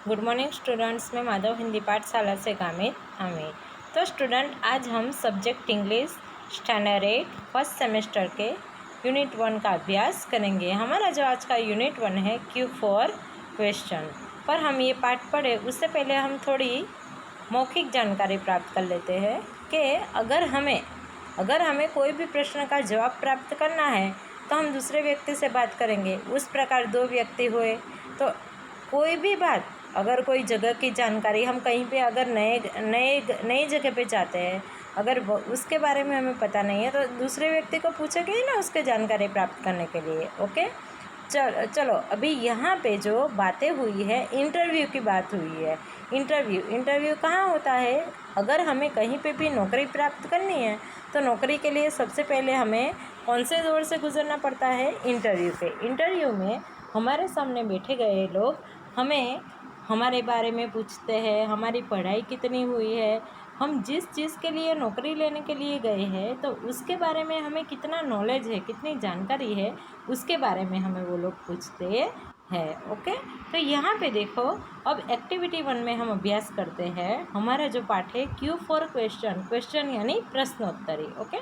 Good morning students, मैं माधव हिंदी पाठशाला से गामित अमित। तो स्टूडेंट, आज हम subject English standard 8 first semester के यूनिट 1 का अभ्यास करेंगे। हमारा जो आज का यूनिट 1 है Q4 क्वेश्चन। पर हम ये पाठ पढ़े उससे पहले हम थोड़ी मौखिक जानकारी प्राप्त कर लेते हैं कि अगर हमें कोई भी प्रश्न का जवाब प्राप्त करना है तो हम दूसरे व्यक्ति से बात करेंगे। उस प्रकार दो व्यक्ति हुए तो कोई भी बात, अगर कोई जगह की जानकारी, हम कहीं पे अगर नई जगह पे जाते हैं, अगर उसके बारे में हमें पता नहीं है तो दूसरे व्यक्ति को पूछेंगे ही ना उसके जानकारी प्राप्त करने के लिए। ओके, चलो अभी यहाँ पे जो बातें हुई है, इंटरव्यू की बात हुई है। इंटरव्यू कहाँ होता है? अगर हमें कहीं पे भी नौकरी प्राप्त करनी है तो नौकरी के लिए सबसे पहले हमें कौन से दौर से गुजरना पड़ता है? इंटरव्यू पे। इंटरव्यू में हमारे सामने बैठे गए लोग हमें हमारे बारे में पूछते हैं, हमारी पढ़ाई कितनी हुई है, हम जिस चीज़ के लिए नौकरी लेने के लिए गए हैं तो उसके बारे में हमें कितना नॉलेज है, कितनी जानकारी है, उसके बारे में हमें वो लोग पूछते हैं। ओके, तो यहाँ पे देखो, अब एक्टिविटी 1 में हम अभ्यास करते हैं। हमारा जो पाठ है Q4 क्वेश्चन यानी प्रश्नोत्तरी। ओके,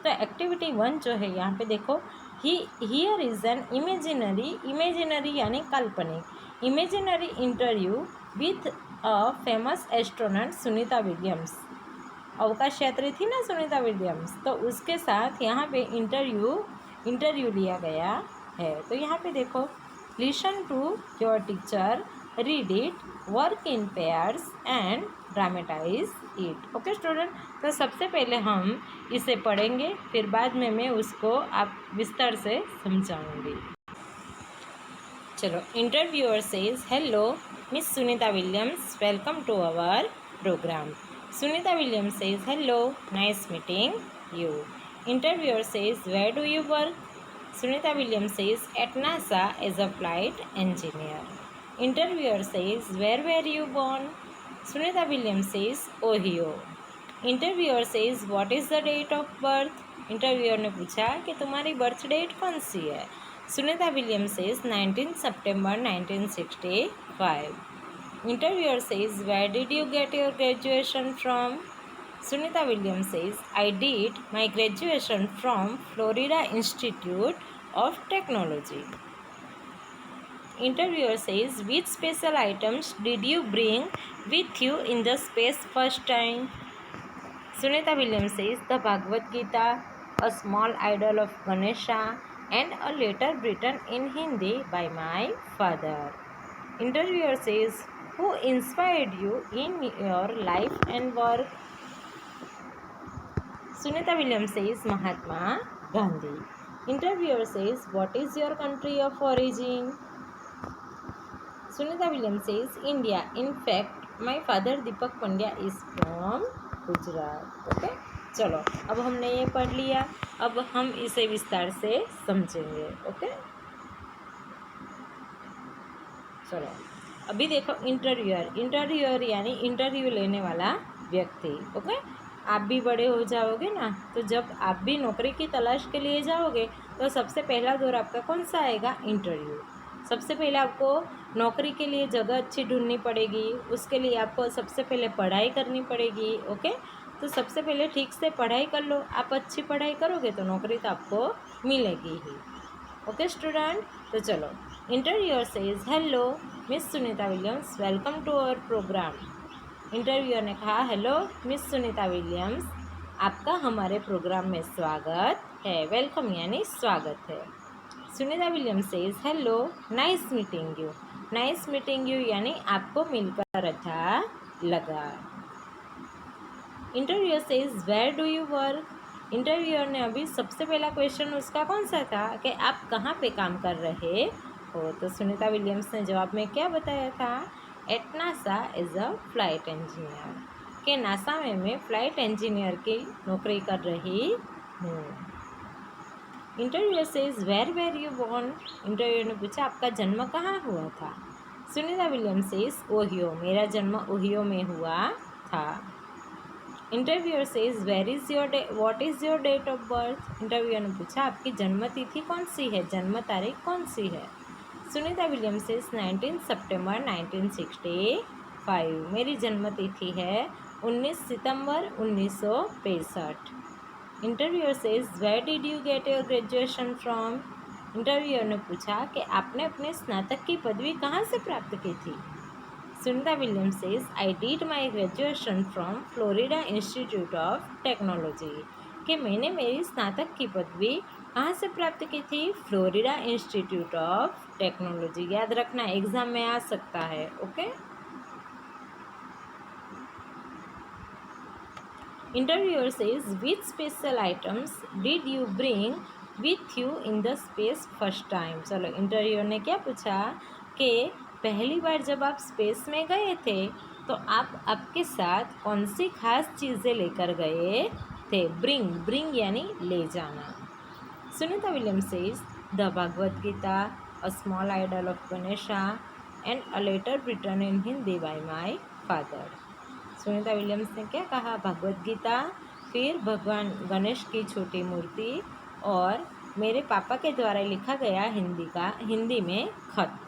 तो एक्टिविटी 1 जो है यहाँ पे देखो, हियर इज़ एन इमेजिनरी यानी काल्पनिक imaginary interview with a famous astronaut Sunita Williams. अवकाश यात्री थी ना सुनीता विलियम्स, तो उसके साथ यहाँ पे इंटरव्यू लिया गया है। तो यहाँ पे देखो, listen to your teacher, read it, work in pairs and dramatise it. Okay student, तो सबसे पहले हम इसे पढ़ेंगे, फिर बाद में मैं उसको आप विस्तार से समझाऊंगी। चलो, interviewer says, hello miss Sunita Williams, welcome to our programme. Sunita Williams says, hello, nice meeting you. Interviewer says, where do you work? Sunita Williams says, at NASA as a flight engineer. Interviewer says, where were you born? Sunita Williams says, Ohio. Interviewer says, what is the date of birth? Interviewer ने पूछा कि तुम्हारी birth date कौन सी है? Sunita Williams says, 19 September 1965. Interviewer says, where did you get your graduation from? Sunita Williams says, I did my graduation from Florida Institute of Technology. Interviewer says, which special items did you bring with you in the space first time? Sunita Williams says, the Bhagavad Gita, a small idol of Ganesha, and a letter written in Hindi by my father. Interviewer says, who inspired you in your life and work? Sunita Williams says, Mahatma Gandhi. Interviewer says, what is your country of origin? Sunita Williams says, India. In fact, my father Deepak Pandya is from Gujarat. Okay? चलो, अब हमने ये पढ़ लिया, अब हम इसे विस्तार से समझेंगे। ओके, चलो अभी देखो, इंटरव्यूअर यानी इंटरव्यू लेने वाला व्यक्ति। ओके, आप भी बड़े हो जाओगे ना, तो जब आप भी नौकरी की तलाश के लिए जाओगे तो सबसे पहला दौर आपका कौन सा आएगा? इंटरव्यू। सबसे पहले आपको नौकरी के लिए जगह अच्छी ढूंढनी पड़ेगी, उसके लिए आपको सबसे पहले पढ़ाई करनी पड़ेगी। ओके, तो सबसे पहले ठीक से पढ़ाई कर लो। आप अच्छी पढ़ाई करोगे तो नौकरी तो आपको मिलेगी ही। ओके स्टूडेंट, तो चलो, interviewer says, hello miss Sunita Williams, welcome to our programme. Interviewer ने कहा, हेलो मिस सुनीता विलियम्स, आपका हमारे प्रोग्राम में स्वागत है। वेलकम यानी स्वागत है। Sunita Williams says, hello, nice meeting you. Nice meeting you यानी आपको मिलकर अच्छा लगा। Interviewer says, where do you work? Interviewer ने अभी सबसे पहला क्वेश्चन उसका कौन सा था कि आप कहाँ पे काम कर रहे हो? तो सुनीता विलियम्स ने जवाब में क्या बताया था? At NASA as a flight engineer, कि नासा में मैं फ्लाइट इंजीनियर की नौकरी कर रही हूँ। Interviewer says, where you born? Interviewer ने पूछा, आपका जन्म कहाँ हुआ था? सुनीता विलियम्स सेज, ओहियो, मेरा जन्म ओहियो में हुआ था। Interviewer says, what is your date of birth? Interviewer ने पूछा, आपकी जन्म तिथि कौन सी है, जन्म तारीख कौन सी है? सुनीता विलियम्स इज 19 सितंबर 1965। मेरी जन्मतिथि है 19 सितंबर 1965। Interviewer says where did you get your graduation from. Interviewer ने पूछा कि आपने अपने स्नातक की पदवी कहाँ से प्राप्त की थी। Sunita Williams says I did my graduation from Florida institute of technology. कि मैंने मेरी स्नातक की पदवी कहाँ से प्राप्त की थी, फ्लोरिडा इंस्टीट्यूट ऑफ टेक्नोलॉजी। याद रखना, एग्जाम में आ सकता है। Okay. Interviewer says which special items did you bring with you in the space first time. चलो, इंटरव्यूअर ने क्या पूछा कि पहली बार जब आप स्पेस में गए थे तो आप आपके साथ कौन सी खास चीज़ें लेकर गए थे। ब्रिंग यानी ले जाना। Sunita Williams says the Bhagavad Gita, a small idol of Ganesha and a letter written in Hindi by my father. Sunita Williams ने क्या कहा, भगवद गीता, फिर भगवान गणेश की छोटी मूर्ति और मेरे पापा के द्वारा लिखा गया हिंदी में खत।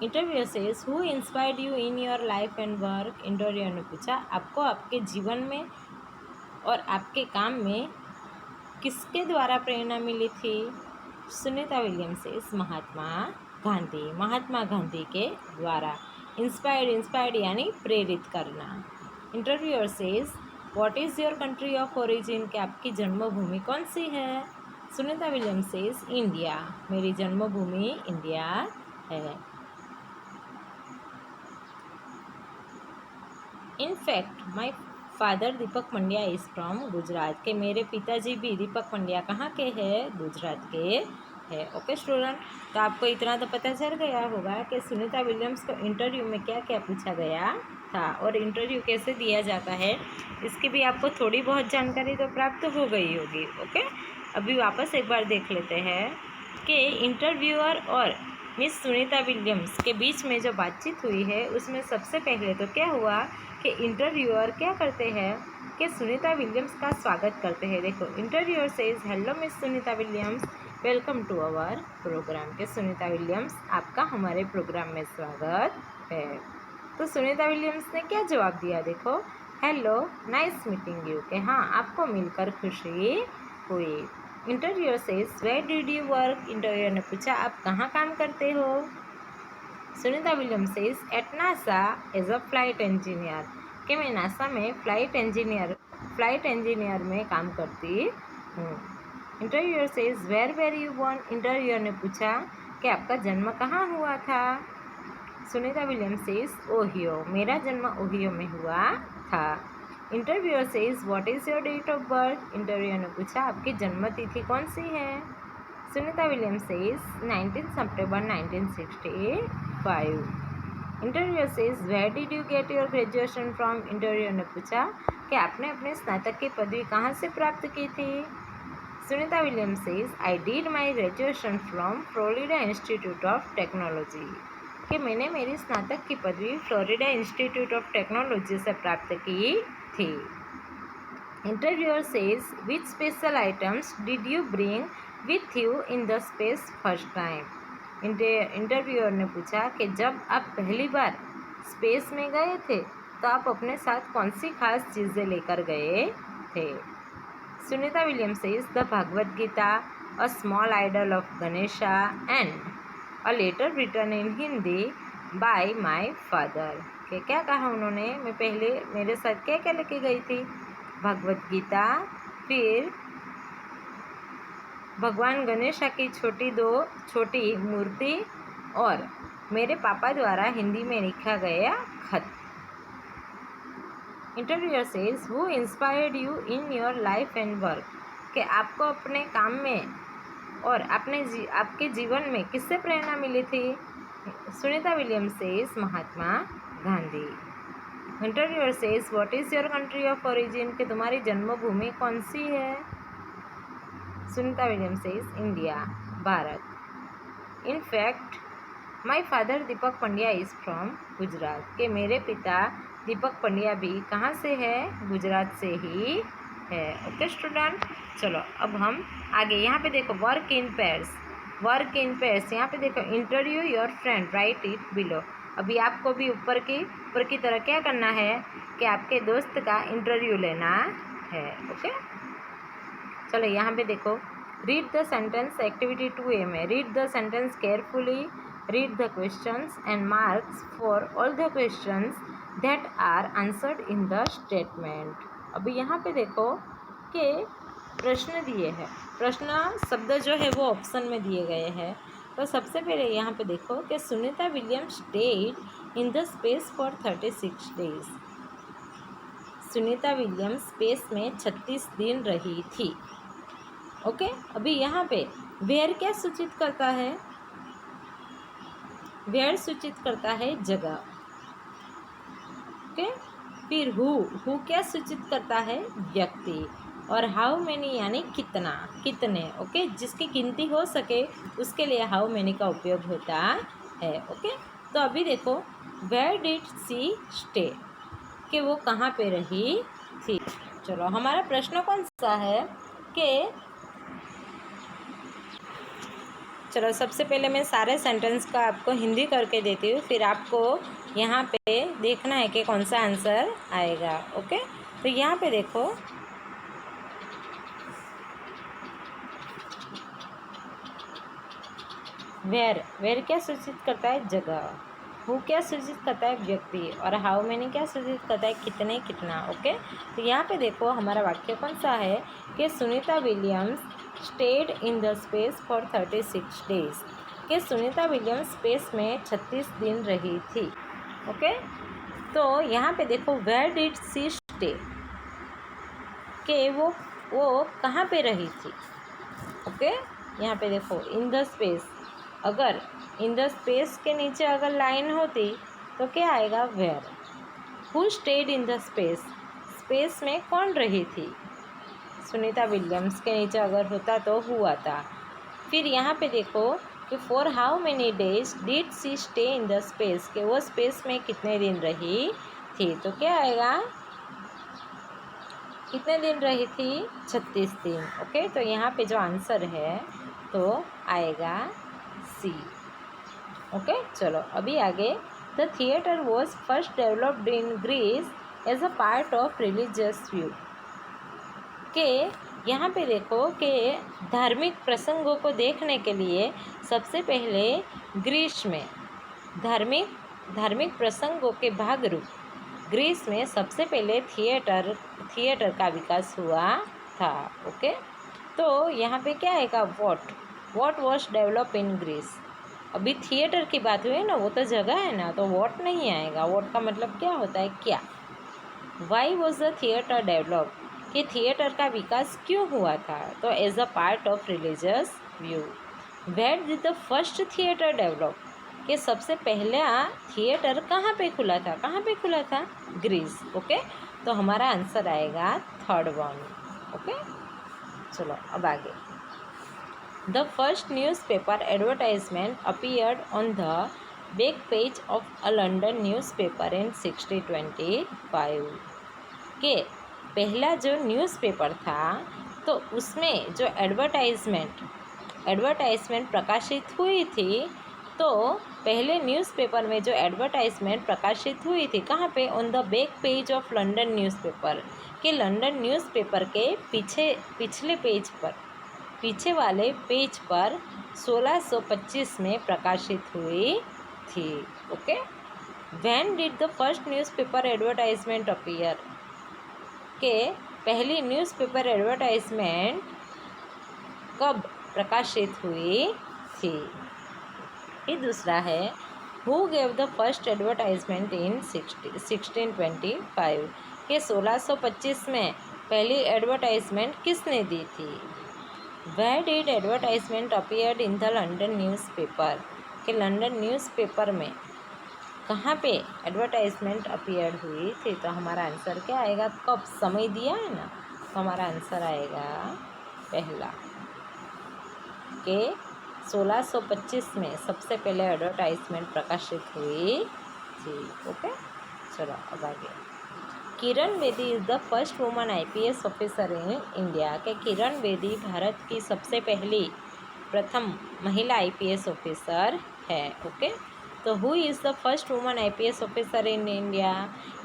Interviewer says who inspired you in your life and work. Interviewer ने पूछा आपको आपके जीवन में और आपके काम में किसके द्वारा प्रेरणा मिली थी। सुनीता विलियम्स सेज महात्मा गांधी के द्वारा। इंस्पायर्ड यानी प्रेरित करना। Interviewer says what is your country of origin. कि आपकी जन्मभूमि कौन सी है। सुनीता विलियम्स सेज इंडिया, मेरी जन्मभूमि इंडिया है। In fact my father Deepak Pandya is from Gujarat. के मेरे पिताजी भी दीपक पंड्या कहाँ के हैं, गुजरात के है। ओके स्टूडेंट, तो आपको इतना तो पता चल गया होगा कि सुनीता विलियम्स को इंटरव्यू में क्या क्या पूछा गया था और इंटरव्यू कैसे दिया जाता है, इसकी भी आपको थोड़ी बहुत जानकारी तो प्राप्त हो गई होगी। ओके, अभी वापस एक बार देख लेते हैं कि इंटरव्यूअर और मिस सुनीता विलियम्स के बीच में जो बातचीत हुई है उसमें सबसे पहले तो क्या हुआ कि इंटरव्यूअर क्या करते हैं कि सुनीता विलियम्स का स्वागत करते हैं। देखो, interviewer says hello miss Sunita Williams, welcome to our programme. के सुनीता विलियम्स, आपका हमारे प्रोग्राम में स्वागत है। तो सुनीता विलियम्स ने क्या जवाब दिया, देखो, हेलो नाइस मीटिंग यू। के हाँ, आपको मिलकर खुशी हुई। Interviewer says where did you work. Interviewer ने पूछा आप कहाँ काम करते हो। Sunita Williams says at NASA as a flight engineer. कि मैं नासा में फ्लाइट इंजीनियर में काम करती हूँ। Interviewer says where you born. Interviewer ने पूछा कि आपका जन्म कहाँ हुआ था। सुनीता विलियम्स सेज ओहियो, मेरा जन्म ओहियो में हुआ था। Interviewer says what is your date of birth. Interviewer ने पूछा आपकी जन्म तिथि कौन सी है। Sunita Williams says 19 September 1965। Interviewer says where did you get your graduation from. Interviewer ने पूछा कि आपने अपने स्नातक की पदवी कहाँ से प्राप्त की थी। Sunita Williams says I did my graduation from Florida institute of technology. कि मैंने मेरी स्नातक की पदवी फ्लोरिडा इंस्टीट्यूट ऑफ टेक्नोलॉजी से प्राप्त की थी। Interviewer says which special items did you bring with you in the space first time. Interviewer ने पूछा कि जब आप पहली बार स्पेस में गए थे तो आप अपने साथ कौन सी खास चीज़ें लेकर गए थे। Sunita Williams says the Bhagavad Gita, a small idol of Ganesha and a letter written in Hindi by my father. के क्या कहा उन्होंने, मैं पहले मेरे साथ क्या क्या लेके गई थी, भगवद गीता, फिर भगवान गणेशा की छोटी मूर्ति और मेरे पापा द्वारा हिंदी में लिखा गया खत। Interviewer says who inspired you in your life and work. कि आपको अपने काम में और आपके जीवन में किससे प्रेरणा मिली थी। Sunita Williams says Mahatma Gandhi. Interviewer says what is your country of origin. कि तुम्हारी जन्मभूमि कौन सी है। Sunita Williams says India, Bharat. In fact my father Deepak Pandya is from Gujarat. के मेरे पिता दीपक पंड्या भी कहाँ से है, गुजरात से ही है। ओके स्टूडेंट, चलो अब हम आगे यहाँ पे देखो work in pairs. Work in pairs, यहाँ पे देखो interview your friend, right it below. अभी आपको भी ऊपर की तरह क्या करना है कि आपके दोस्त का इंटरव्यू लेना है। ओके, चलो यहाँ पे देखो, read the sentence activity 2A में, read the sentence carefully, read the questions and marks for all the questions that are answered in the statement. अभी यहाँ पे देखो कि प्रश्न दिए हैं, प्रश्न शब्द जो है वो ऑप्शन में दिए गए हैं। तो सबसे पहले यहाँ पे देखो कि Sunita Williams state in the space for 36 days. Sunita Williams space में 36 दिन रही थी। ओके, अभी यहाँ पे वेयर क्या सूचित करता है? वेयर सूचित करता है जगह। ओके, फिर हु क्या सूचित करता है? व्यक्ति। और हाउ मैनी यानी कितना, कितने। ओके, जिसकी गिनती हो सके उसके लिए हाउ मैनी का उपयोग होता है। ओके, तो अभी देखो वेयर डिड सी स्टे, कि वो कहाँ पे रही थी। चलो हमारा प्रश्न कौन सा है कि, चलो सबसे पहले मैं सारे सेंटेंस का आपको हिंदी करके देती हूँ, फिर आपको यहाँ पे देखना है कि कौन सा आंसर आएगा। ओके, तो यहाँ पे देखो वेयर क्या सूचित करता है? जगह। हु क्या सूचित करता है? व्यक्ति। और हाउ मैनी क्या सूचित करता है? कितने, कितना। ओके, तो यहाँ पे देखो हमारा वाक्य कौन सा है कि Sunita Williams state in the space for 36 days, कि सुनीता विलियम्स स्पेस में 36 दिन रही थी। ओके, तो यहाँ पे देखो वेयर डिड सी स्टे, कि वो कहाँ पे रही थी। ओके, यहाँ पे देखो इन द स्पेस, अगर इन द स्पेस के नीचे अगर लाइन होती तो क्या आएगा? Where. Who stayed in the space, space में कौन रही थी? सुनीता विलियम्स के नीचे अगर होता तो हु आता। फिर यहाँ पे देखो कि for how many days did she stay in the space, कि वो स्पेस में कितने दिन रही थी। तो क्या आएगा? कितने दिन रही थी? 36 दिन। ओके, तो यहाँ पे जो आंसर है तो आएगा सी। ओके, चलो अभी आगे, the theatre was first developed in Greece as a part of religious view, के यहाँ पे देखो कि धार्मिक प्रसंगों को देखने के लिए सबसे पहले ग्रीस में धार्मिक प्रसंगों के भाग रूप ग्रीस में सबसे पहले थिएटर का विकास हुआ था। ओके, तो यहाँ पे क्या आएगा? What was develop in Greece. अभी थिएटर की बात हुई है ना, वो तो जगह है ना, तो वॉट नहीं आएगा। वॉट का मतलब क्या होता है? क्या। Why was the theatre develop, कि थिएटर का विकास क्यों हुआ था? तो as a part of religious view. Where did the first theatre develop, कि सबसे पहला थिएटर कहाँ पे खुला था? कहाँ पे खुला था? ग्रीस। ओके, तो हमारा आंसर आएगा थर्ड वन। ओके, चलो अब आगे, the first newspaper advertisement appeared on the back page of a London newspaper इन 1625, के पहला जो न्यूज़पेपर था तो उसमें जो एडवर्टाइजमेंट प्रकाशित हुई थी, तो पहले न्यूज़पेपर में जो एडवर्टाइजमेंट प्रकाशित हुई थी कहाँ पे? On the back page of London newspaper, के लंदन न्यूज़पेपर के पिछले पेज पर, पीछे वाले पेज पर 1625 में प्रकाशित हुई थी। Okay, when did the first newspaper advertisement appear, के पहली न्यूज़पेपर एडवर्टाइजमेंट कब प्रकाशित हुई थी। ये दूसरा है, who gave the first advertisement in 1625, के 1625 में पहली एडवर्टाइजमेंट किसने दी थी। Where did advertisement appeared in the London newspaper, के लंदन न्यूज़पेपर में कहाँ पे एडवर्टाइजमेंट अपीयर्ड हुई थी। तो हमारा आंसर क्या आएगा? कब, समय दिया है ना, तो हमारा आंसर आएगा पहला, के 1625 में सबसे पहले एडवर्टाइजमेंट प्रकाशित हुई थी। ओके, चलो अब आगे, Kiran Bedi is the first woman IPS officer in India, के किरण बेदी भारत की सबसे पहली प्रथम महिला आईपीएस ऑफिसर है। ओके, तो who is the first woman IPS officer in India,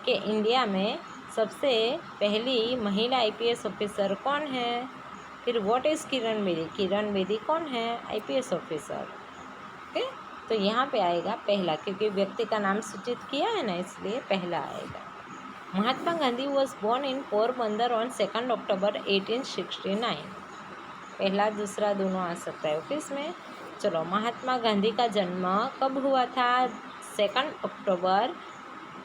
कि इंडिया में सबसे पहली महिला आईपीएस ऑफिसर कौन है। फिर व्हाट इज़ किरण बेदी, किरण बेदी कौन है, आईपीएस ऑफिसर। ओके, तो यहाँ पे आएगा पहला, क्योंकि व्यक्ति का नाम सूचित किया है ना, इसलिए पहला आएगा। Mahatma Gandhi was born in Porbandar on 2 October 1869। पहला दूसरा दोनों आ सकता है। ओके, इसमें चलो, महात्मा गांधी का जन्म कब हुआ था, 2 अक्टूबर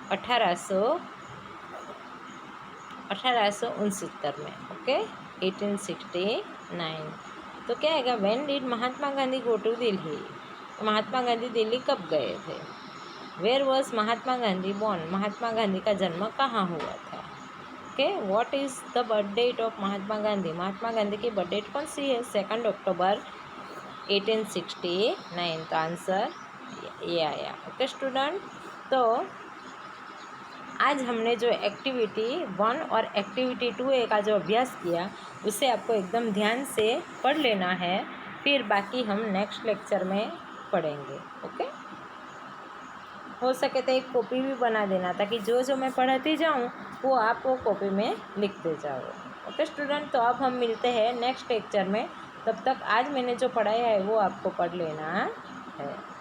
1869 में। ओके, 1869। तो क्या आएगा, when did Mahatma Gandhi go to Delhi, Mahatma Gandhi Delhi कब गए थे। Where was Mahatma Gandhi born, Mahatma Gandhi का जन्म कहाँ हुआ था। Okay, what is the birth date of Mahatma Gandhi, Mahatma Gandhi की बर्थ डेट कौन सी है, 2 अक्टूबर 1869। तो आंसर ये आया। ओके स्टूडेंट, तो आज हमने जो एक्टिविटी 1 और एक्टिविटी 2A का जो अभ्यास किया, उसे आपको एकदम ध्यान से पढ़ लेना है, फिर बाकी हम नेक्स्ट लेक्चर में पढ़ेंगे। ओके, हो सके तो एक कॉपी भी बना देना, ताकि जो जो मैं पढ़ाती जाऊँ वो आप वो कॉपी में लिखते जाओ। ओके स्टूडेंट, तो अब हम मिलते हैं नेक्स्ट लेक्चर में। तब तक आज मैंने जो पढ़ाया है वो आपको पढ़ लेना है।